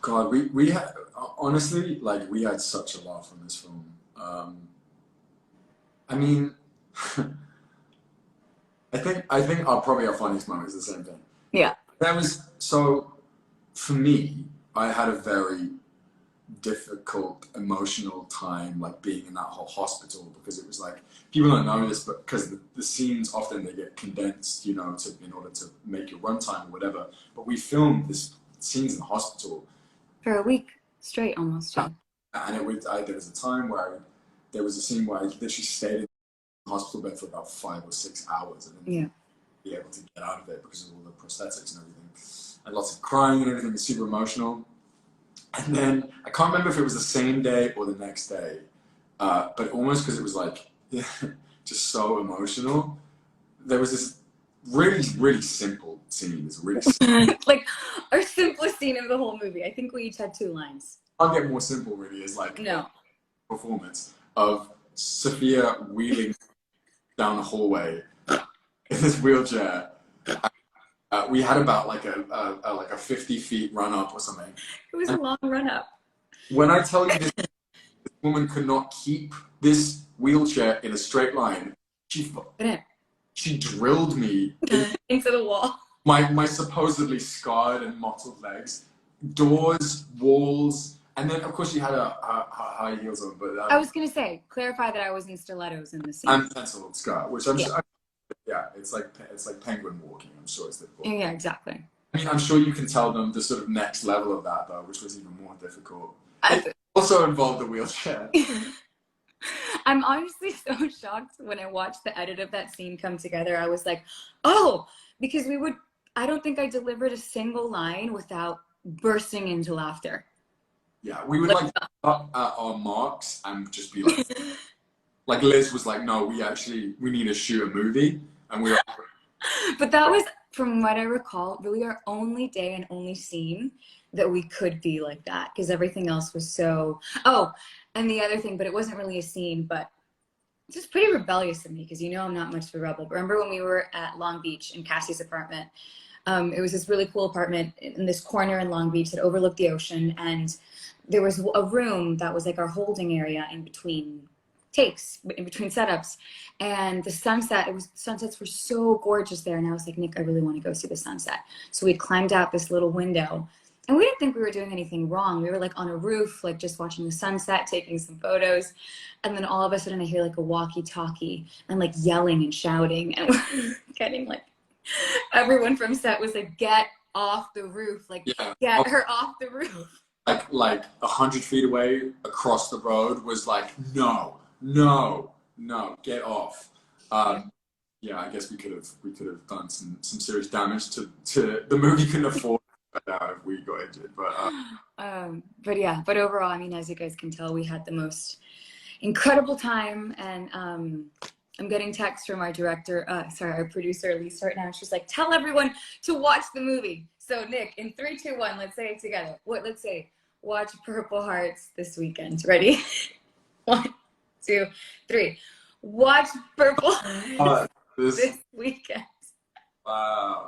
God, we had, honestly, like, we had such a laugh on this film. I mean, I think probably our funniest moment is the same thing. Yeah. That was so. For me, I had a very difficult emotional time, like being in that whole hospital, because it was like, people don't know this, but because the scenes often they get condensed, in order to make your runtime or whatever. But we filmed this scenes in the hospital For a week straight, almost. Yeah. and there was a time where there was a scene where I literally stayed in the hospital bed for about 5 or 6 hours and didn't be able to get out of it because of all the prosthetics and everything, and lots of crying and everything. Was super emotional. And then I can't remember if it was the same day or the next day, but almost because it was like just so emotional. There was this really, really simple scene. This really like our simplest scene of the whole movie. I think we each had 2 lines. I'll get more simple. Really, is like no performance of Sofia wheeling down the hallway in this wheelchair. We had about like a 50 feet run up or something. It was a long run up. When I tell you this woman could not keep this wheelchair in a straight line, she drilled me into the wall. My supposedly scarred and mottled legs, doors, walls, and then of course she had her high heels on. But I was gonna say, clarify that I was in stilettos in the scene. And penciled skirt, which I'm sure. Yeah, it's like penguin walking. I'm sure it's difficult. Yeah, exactly. I mean, I'm sure you can tell them the sort of next level of that though, which was even more difficult. It also involved the wheelchair. I'm honestly so shocked when I watched the edit of that scene come together. I was like, oh, because I don't think I delivered a single line without bursting into laughter. Yeah, we would like up at our marks and just be like, like Liz was like, no, we need to shoot a movie. And we were. But that was, from what I recall, really our only day and only scene that we could be like that, because everything else was so. Oh, and the other thing, but it wasn't really a scene, but it's just pretty rebellious of me, because I'm not much of a rebel. But remember when we were at Long Beach in Cassie's apartment? It was this really cool apartment in this corner in Long Beach that overlooked the ocean, and there was a room that was like our holding area in between takes, in between setups, and the sunsets were so gorgeous there, and I was like, Nick, I really want to go see the sunset. So we climbed out this little window, and we didn't think we were doing anything wrong. We were like on a roof, like just watching the sunset, taking some photos, and then all of a sudden I hear like a walkie-talkie and like yelling and shouting, and we're getting like, everyone from set was like, get off the roof, like get her off the roof. Like 100 feet away across the road was like, no, get off. Yeah, I guess we could have done some serious damage to the movie. Couldn't afford that out if we got injured, but overall, I mean, as you guys can tell, we had the most incredible time, and I'm getting texts from our our producer Lisa right now. She's like, tell everyone to watch the movie. So Nick, in 3, 2, 1, let's say it together. Let's say, watch Purple Hearts this weekend. Ready? 1, 2, 3. Watch Purple Hearts this weekend. Wow.